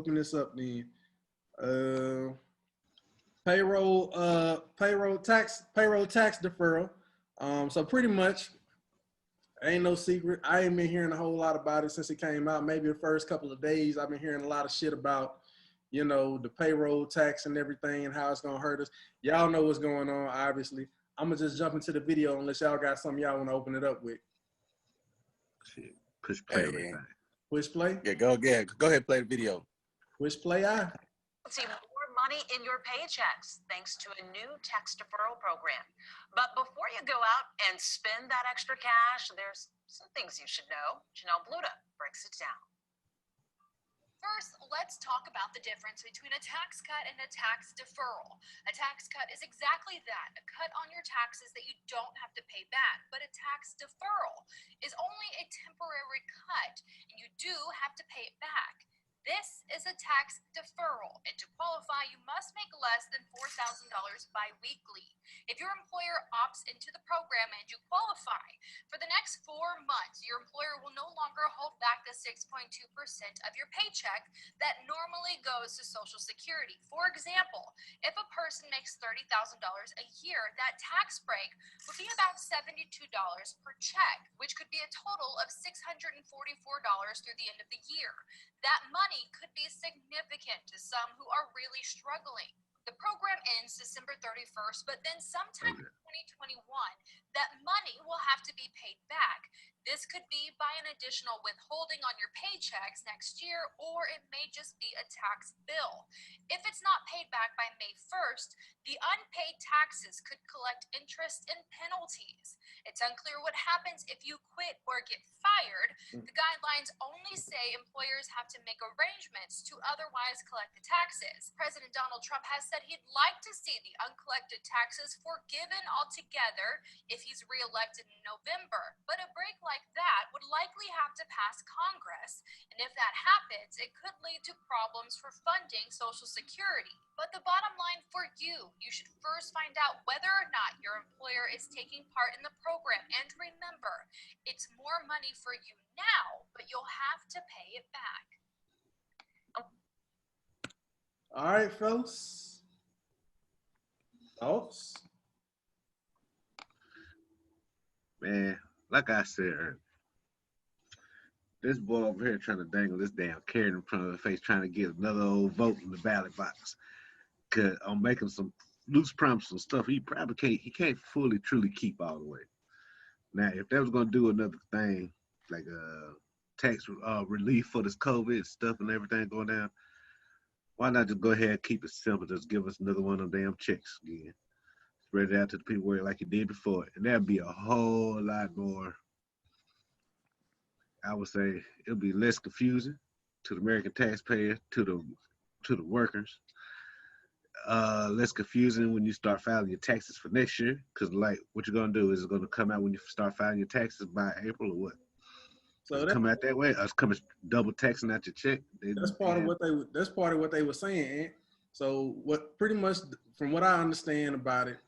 open this up then. Payroll tax deferral. So pretty much, ain't no secret. I ain't been hearing a whole lot about it since it came out. Maybe the first couple of days, I've been hearing a lot of shit about, you know, the payroll tax and everything and how it's gonna hurt us. Y'all know what's going on, obviously. I'm gonna just jump into the video unless y'all got something y'all want to open it up with. Shit. Push play everything. Push play? Yeah, go ahead, play the video. Push play, See more money in your paychecks thanks to a new tax deferral program. But before you go out and spend that extra cash, there's some things you should know. Janelle Bluta breaks it down. First, let's talk about the difference between a tax cut and a tax deferral. A tax cut is exactly that, a cut on your taxes that you don't have to pay back. But a tax deferral is only a temporary cut, and you do have to pay it back. This is a tax deferral, and to qualify, you must make less than $4,000 biweekly. If your employer opts into the program and you qualify, for the next 4 months, your employer will no longer hold back the 6.2% of your paycheck that normally goes to Social Security. For example, if a person makes $30,000 a year, that tax break would be about $72 per check, which could be a total of $644 through the end of the year. That money could be significant to some who are really struggling. The program ends December 31st, but then sometime in 2021, that money will have to be paid back. This could be by an additional withholding on your paychecks next year, or it may just be a tax bill. If it's not paid back by May 1st, the unpaid taxes could collect interest and penalties. It's unclear what happens if you quit or get fired. The guidelines only say employers have to make arrangements to otherwise collect the taxes. President Donald Trump has said he'd like to see the uncollected taxes forgiven altogether if he's reelected in November. But a break like that would likely have to pass Congress. And if that happens, it could lead to problems for funding Social Security. But the bottom line for you should first find out whether or not your employer is taking part in the program. And remember, it's more money for you now, but you'll have to pay it back. All right, fellas. Thoughts? Man, like I said earlier, this boy over here trying to dangle this damn carrot in front of the face, trying to get another old vote in the ballot box. Cause I'm making some loose promises and stuff he can't fully truly keep all the way. Now, if they was gonna do another thing like tax relief for this COVID stuff and everything going down, why not just go ahead and keep it simple? Just give us another one of them damn checks again. Spread it out to the people where like you did before, and that'd be a whole lot more. I would say it'll be less confusing to the American taxpayer, to the workers. Less confusing when you start filing your taxes for next year, because like what you're gonna do is it's gonna come out when you start filing your taxes by April or what? So come out that way. Us coming double taxing out your check. That's part of what they were saying. Aunt. So what pretty much from what I understand about it,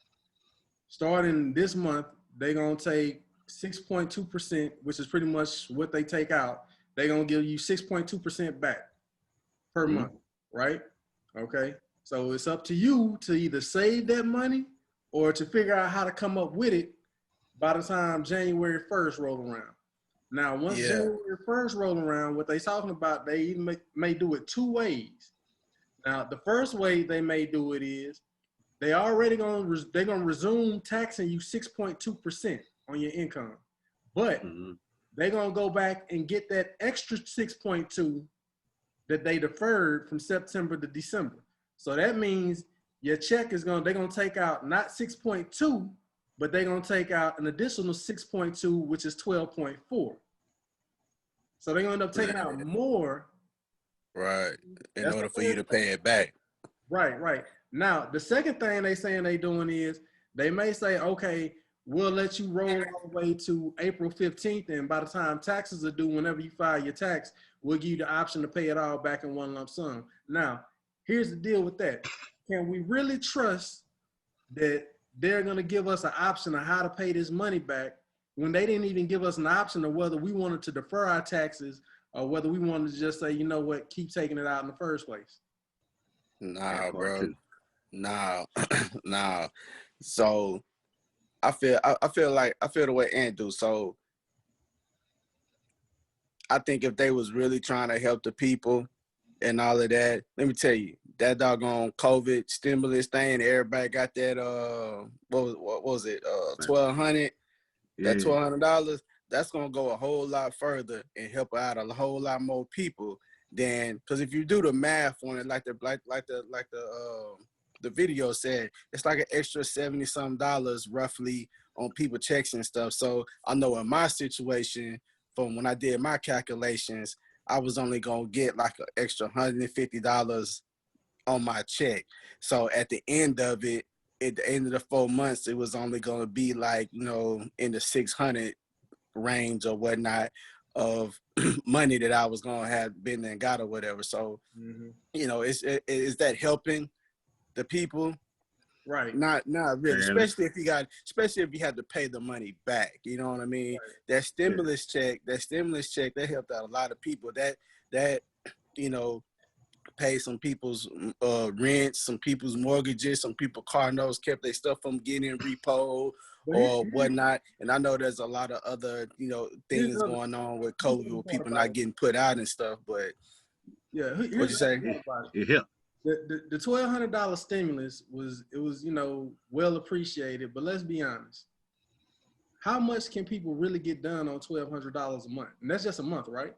starting this month, they're gonna take 6.2%, which is pretty much what they take out. They're gonna give you 6.2% back per month, right? Okay. So it's up to you to either save that money or to figure out how to come up with it by the time January 1st roll around. Now, once January 1st roll around, what they talking about, they may do it 2 ways. Now, the first way they may do it is they're gonna resume taxing you 6.2% on your income, but they're gonna go back and get that extra 6.2 that they deferred from September to December. So that means your check is they're gonna take out not 6.2, but they're gonna take out an additional 6.2, which is 12.4. So they're gonna end up taking out more. Right. In order for you to pay it back. Right. Now, the second thing they saying they doing is they may say, okay, we'll let you roll all the way to April 15th, and by the time taxes are due, whenever you file your tax, we'll give you the option to pay it all back in one lump sum. Now, here's the deal with that. Can we really trust that they're going to give us an option of how to pay this money back when they didn't even give us an option of whether we wanted to defer our taxes or whether we wanted to just say, you know what, keep taking it out in the first place. Nah, bro. Nah, nah. So I feel the way Ant do. So I think if they was really trying to help the people and all of that, let me tell you, that doggone COVID stimulus thing, everybody got that what was it? $1,200. That $1,200, that's gonna go a whole lot further and help out a whole lot more people than, because if you do the math on it, like the video said, it's like an extra $70-some roughly on people checks and stuff. So I know in my situation, from when I did my calculations, I was only gonna get like an extra $150 on my check. So at the end of it, at the end of the 4 months, it was only gonna be like, you know, in the 600 range or whatnot of money that I was gonna have been and got or whatever. So, you know, is that helping the people? Right. Not really, especially if you had to pay the money back. You know what I mean? Right. That stimulus check, that helped out a lot of people. That you know, pay some people's rent, some people's mortgages, some people car notes, kept their stuff from getting repoed or whatnot. And I know there's a lot of other, you know, things going on with COVID with people not getting put out and stuff. But what'd you say? It helped. The $1,200 stimulus was you know, well appreciated, but let's be honest. How much can people really get done on $1,200 a month? And that's just a month, right?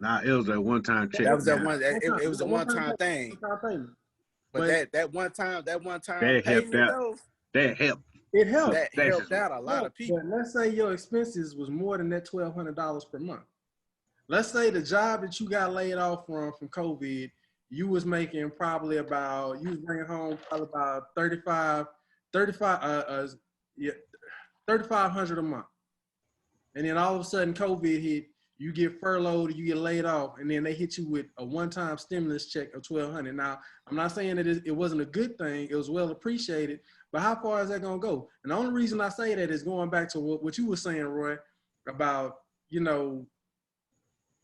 Nah, it was a one-time check. That was that one. It was a one-time thing. But that one time that helped out. Though, that helped. It helped. That helped out a lot of people. But let's say your expenses was more than that $1,200 per month. Let's say the job that you got laid off from COVID, you was making probably about, you was bringing home probably about $3,500 a month. And then all of a sudden COVID hit, you get furloughed, you get laid off, and then they hit you with a one-time stimulus check of $1,200. Now, I'm not saying that it wasn't a good thing, it was well appreciated, but how far is that gonna go? And the only reason I say that is going back to what you were saying, Roy, about, you know,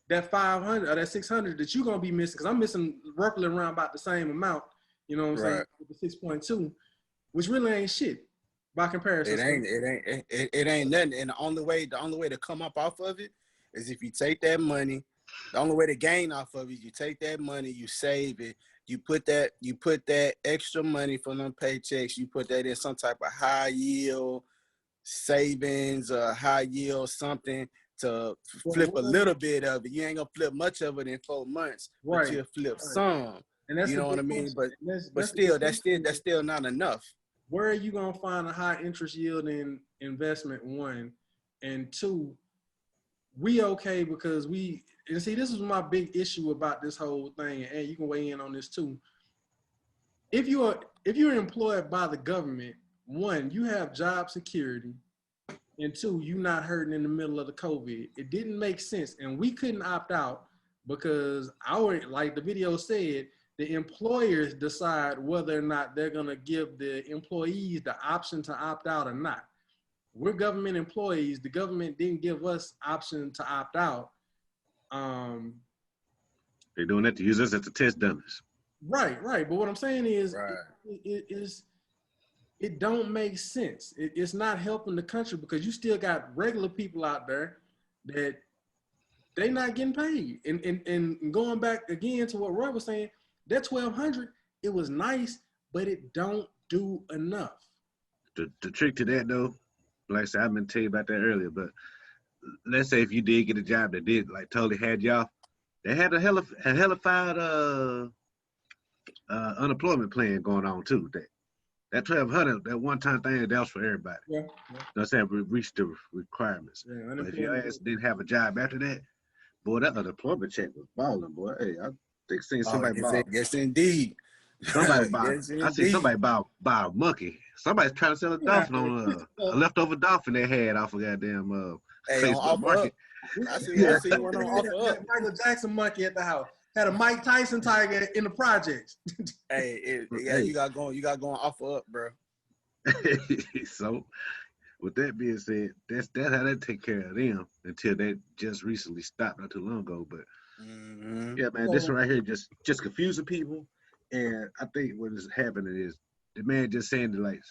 that 500 or that 600 that you're gonna be missing, because I'm missing roughly around about the same amount, you know what I'm saying, with the 6.2, which really ain't shit by comparison. It ain't nothing. And the only way to come up off of it is if you take that money. The only way to gain off of it, you take that money, you save it, you put that extra money from them paychecks, you put that in some type of high yield savings or high yield something to flip a little bit of it. You ain't gonna flip much of it in 4 months, but you'll flip some. And that's, you know what I mean? But still, that's still not enough. Where are you gonna find a high interest yielding investment? One, and two, we okay because and see, this is my big issue about this whole thing, and you can weigh in on this too. If you're employed by the government, one, you have job security, and two, you're not hurting in the middle of the COVID. It didn't make sense, and we couldn't opt out because like the video said, the employers decide whether or not they're gonna give the employees the option to opt out or not. We're government employees. The government didn't give us option to opt out. They're doing that to use us as the test dummies. Right. But what I'm saying is, it don't make sense. It's not helping the country because you still got regular people out there that they not getting paid. And going back again to what Roy was saying, that $1,200, it was nice, but it don't do enough. The trick to that though, like I said, I've been telling you about that earlier, but let's say if you did get a job that did like totally had you off, they had a hellified unemployment plan going on too. That $1,200, that one-time thing, that was for everybody. Yeah. That's how we reached the requirements. Yeah, but if your ass didn't have a job after that, boy, that unemployment check was balling, boy. Hey, I think seeing somebody buy. Yes, indeed. Somebody buy. I see somebody buy a monkey. Somebody's trying to sell a dolphin on a leftover dolphin they had off of goddamn Facebook Market. I see one on offer up. Michael Jackson monkey at the house. Had a Mike Tyson tiger in the projects. You got going offer up, bro. So With that being said, that's how they take care of them until they just recently stopped not too long ago. But yeah, man, this So, right here just confusing people. And I think what is happening is the man just saying that like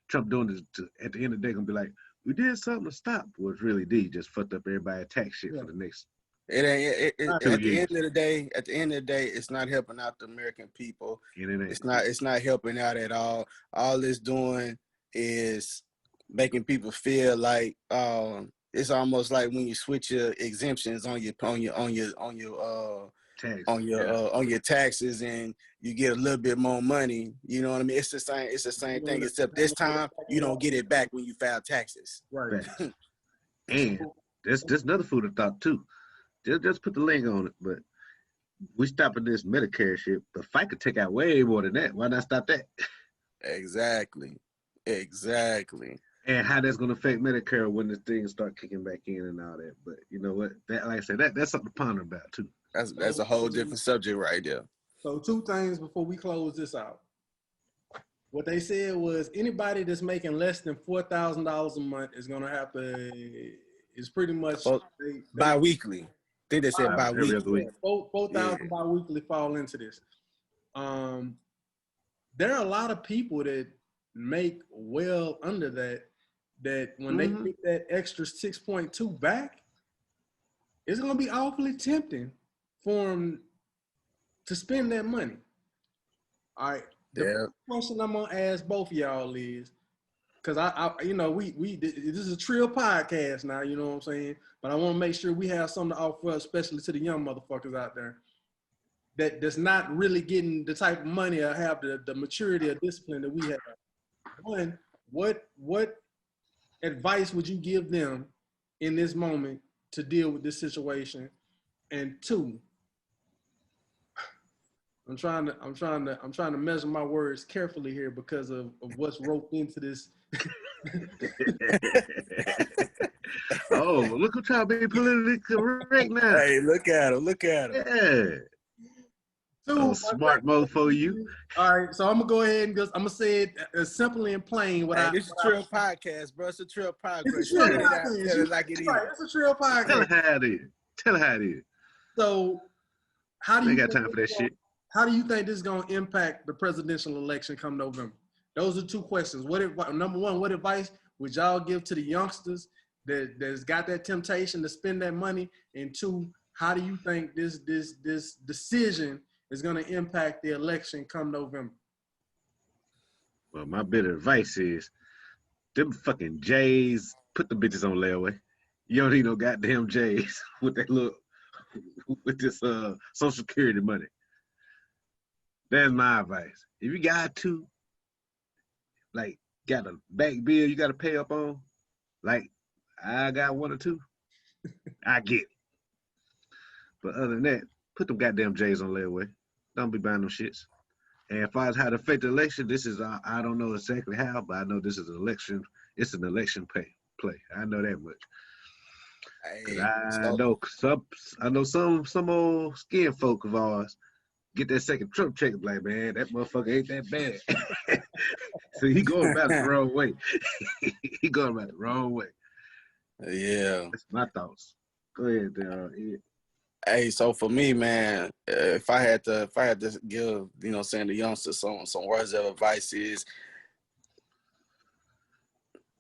Trump doing this at the end of the day gonna be like, we did something to stop. What really did just fucked up everybody's tax shit yeah. for the next It ain't. two At the years. end of the day, it's not helping out the American people. And it ain't. It's not helping out at all. All it's doing is making people feel like it's almost like when you switch your exemptions on your Tax. Yeah. on your taxes and you get a little bit more money. You know what I mean? It's the same thing, except this time you don't get it back when you file taxes. right. Facts. And there's another food of thought too. Just put the link on it, but we stopping this Medicare shit. The fight could take out way more than that. Why not stop that? Exactly. And how that's gonna affect Medicare when the things start kicking back in and all that. But you know what? That, like I said, that's something to ponder about too. That's a whole different subject right there. So 2 things before we close this out. What they said was anybody that's making less than $4,000 a month is gonna have to is pretty much Bi-weekly. I think they said Every bi-weekly. other week. 4,000 bi-weekly fall into this. There are a lot of people that make well under that when they get that extra 6.2 back, it's gonna be awfully tempting for them to spend that money. All right. The question I'm gonna ask both of y'all is, because I you know, we this is a Trill podcast now, you know what I'm saying? But I want to make sure we have something to offer, especially to the young motherfuckers out there that's not really getting the type of money or have the maturity or discipline that we have. One, what advice would you give them in this moment to deal with this situation? And 2, I'm trying to measure my words carefully here because of what's roped into this. Oh, look who's trying to be politically correct now. Hey, look at him. Yeah. 2, smart mofo you. All right, so I'm gonna go ahead and just I'm gonna say it as simply and plain. This is a Trill podcast, bro. It's a Trill podcast. It's a Trill podcast. Tell it like it is. Right, it's a Trill podcast. Tell her how it is. So, how do you got time for that shit? How do you think this is gonna impact the presidential election come November? Those are 2 questions. Number 1, what advice would y'all give to the youngsters that's got that temptation to spend that money? And 2, how do you think this decision is going to impact the election come November? Well, my bit of advice is, them fucking J's, put the bitches on layaway. You don't need no goddamn J's with this Social Security money. That's my advice. If you got to, like, got a back bill you got to pay up on, like, I got 1 or 2, I get it. But other than that, put them goddamn J's on layaway. Don't be buying them shits. And as far as how to affect the election, this is, I don't know exactly how, but I know this is an election. It's an election play. I know that much. Hey, I know some old skin folk of ours get that second Trump check, like, man, that motherfucker ain't that bad. So he going about it the wrong way. He going about it the wrong way. Yeah. That's my thoughts. Go ahead, Ed. Hey, so for me, man, if I had to give, saying the youngsters some words of advice is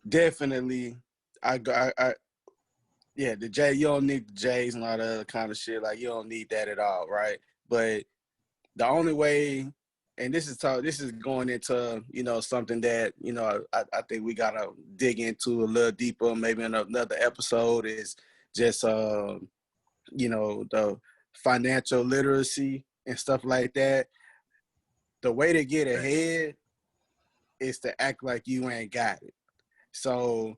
definitely, the J, you don't need the J's and all that other kind of shit. Like, you don't need that at all, right? But the only way, and this is going into, something that, I think we gotta dig into a little deeper, maybe in another episode, is just the financial literacy and stuff like that. The way to get ahead is to act like you ain't got it. So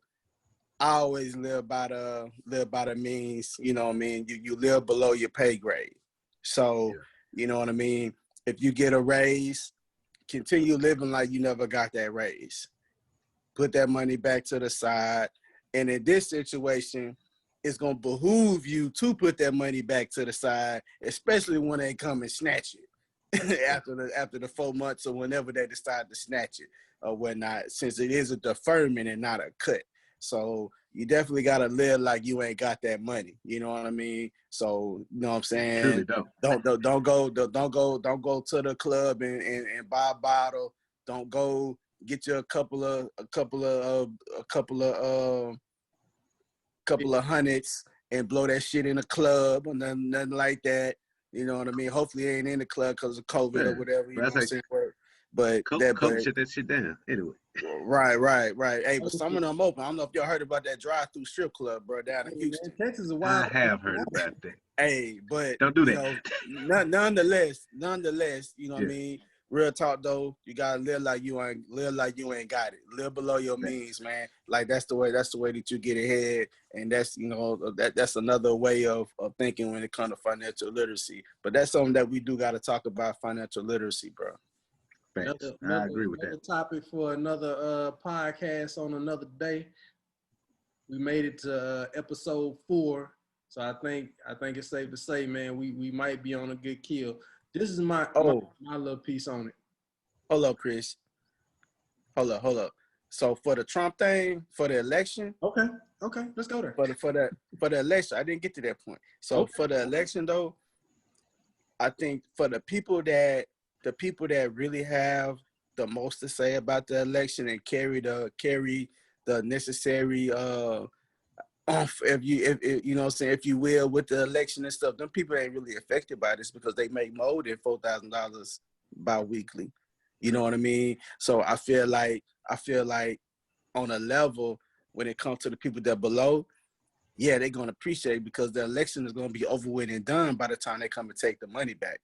I always live by the means, you know what I mean? You live below your pay grade. So, you know what I mean? If you get a raise, continue living like you never got that raise. Put that money back to the side. And in this situation, it's going to behoove you to put that money back to the side, especially when they come and snatch it after the 4 months or whenever they decide to snatch it. or whatnot, since it is a deferment and not a cut. So you definitely gotta live like you ain't got that money. You know what I mean? So you know what I'm Truly saying? don't. Don't go to the club and buy a bottle. Don't go get you a couple of hundreds and blow that shit in a club or nothing like that. You know what I mean? Hopefully it ain't in the club because of COVID or whatever. You know what I'm saying? But Coach shut that shit down. Anyway. Right. Hey, but some of them open. I don't know if y'all heard about that drive-through strip club, bro, down in Houston. Man, Texas is I wild. have heard about that. Hey, but Don't do that. Nonetheless, you know what I Yeah. mean? Real talk though, you gotta live like you ain't got it. Live below your means, man. Like that's the way that you get ahead. And that's that's another way of thinking when it comes to financial literacy. But that's something that we do gotta talk about, financial literacy, bro. Facts. I agree with another that. topic for another podcast on another day. We made it to episode 4, so I think it's safe to say, man, we might be on a good kill. This is my little piece on it. Hold up, Chris. Hold up. So for the Trump thing, for the election, Okay, let's go there. for the election, I didn't get to that point. So for the election though, I think for the people that really have the most to say about the election and carry the necessary if you know what I'm saying, if you will, with the election and stuff, them people ain't really affected by this because they make more than $4,000 bi-weekly. You know what I mean? So I feel like on a level when it comes to the people that below, yeah, they're gonna appreciate it because the election is gonna be over with and done by the time they come and take the money back.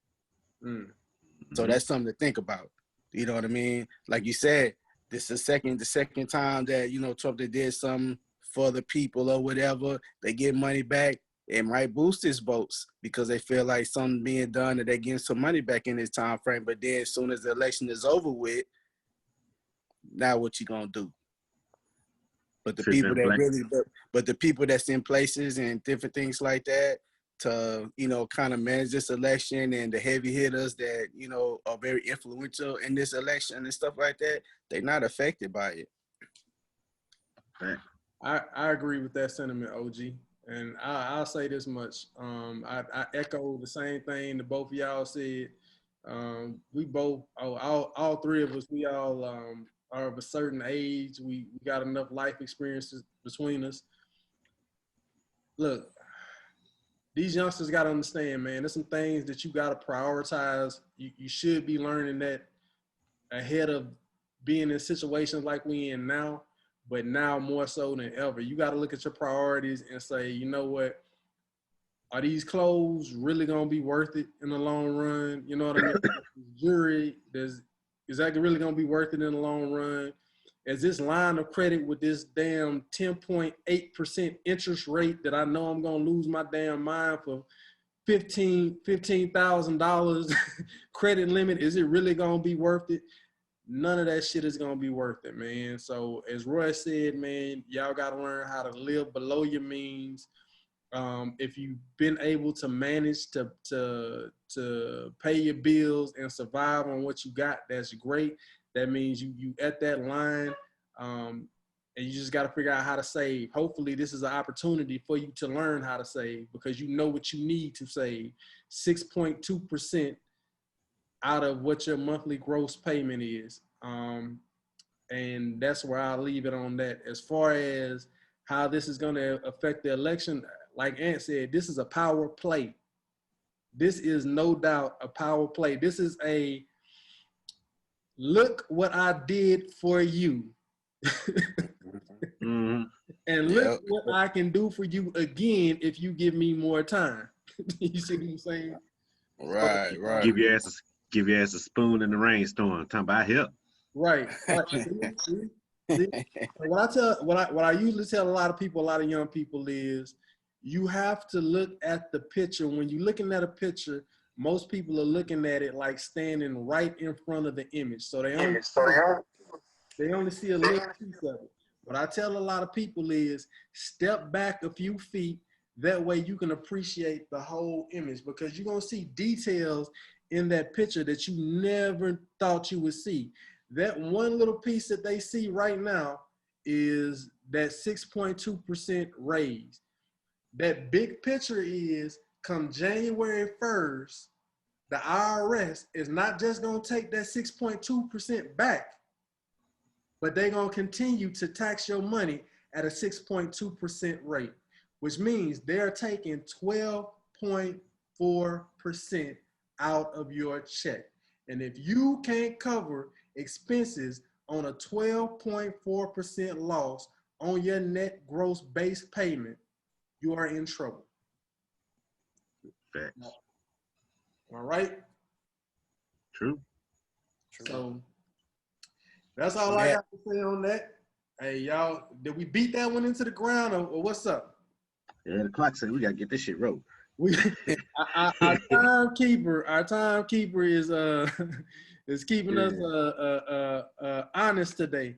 So that's something to think about. You know what I mean? Like you said, this is the second time that Trump did something for the people or whatever. They get money back. It might boost his votes because they feel like something being done that they getting some money back in this time frame. But then as soon as the election is over with, now what you gonna do? But the people that's in places and different things like that to, kind of manage this election, and the heavy hitters that, are very influential in this election and stuff like that, they're not affected by it. I agree with that sentiment, OG. And I'll say this much. I echo the same thing that both of y'all said. We both, all three of us, we all are of a certain age. We got enough life experiences between us. Look, these youngsters got to understand, man, there's some things that you got to prioritize. You should be learning that ahead of being in situations like we in now, but now more so than ever. You got to look at your priorities and say, you know what? Are these clothes really going to be worth it in the long run? You know what I mean? Jewelry, is that really going to be worth it in the long run? Is this line of credit with this damn 10.8% interest rate that I know I'm going to lose my damn mind for $15,000 credit limit, is it really going to be worth it? None of that shit is going to be worth it, man. So as Roy said, man, y'all got to learn how to live below your means. If you've been able to manage to pay your bills and survive on what you got, that's great. That means you at that line, and you just got to figure out how to save. Hopefully this is an opportunity for you to learn how to save because you know what you need to save. 6.2% out of what your monthly gross payment is. And that's where I'll leave it on that. As far as how this is going to affect the election, like Ant said, this is a power play. This is no doubt a power play. This is a look what I did for you. And look what I can do for you again if you give me more time. You see what I'm saying? Right. Give your ass a spoon in the rainstorm. Talking about help. Right. See, what I usually tell a lot of young people is you have to look at the picture. When you're looking at a picture, most people are looking at it like standing right in front of the image. So they only see a little piece of it. What I tell a lot of people is step back a few feet. That way you can appreciate the whole image because you're going to see details in that picture that you never thought you would see. that one little piece that they see right now is that 6.2% raise. That big picture is come January 1st, the IRS is not just going to take that 6.2% back, but they're going to continue to tax your money at a 6.2% rate, which means they're taking 12.4% out of your check. And if you can't cover expenses on a 12.4% loss on your net gross base payment, you are in trouble. Facts. All right? True. So that's all I got to say on that. Hey, y'all, did we beat that one into the ground or what's up? Yeah, the clock said we got to get this shit rolling. Our timekeeper is is keeping us honest today.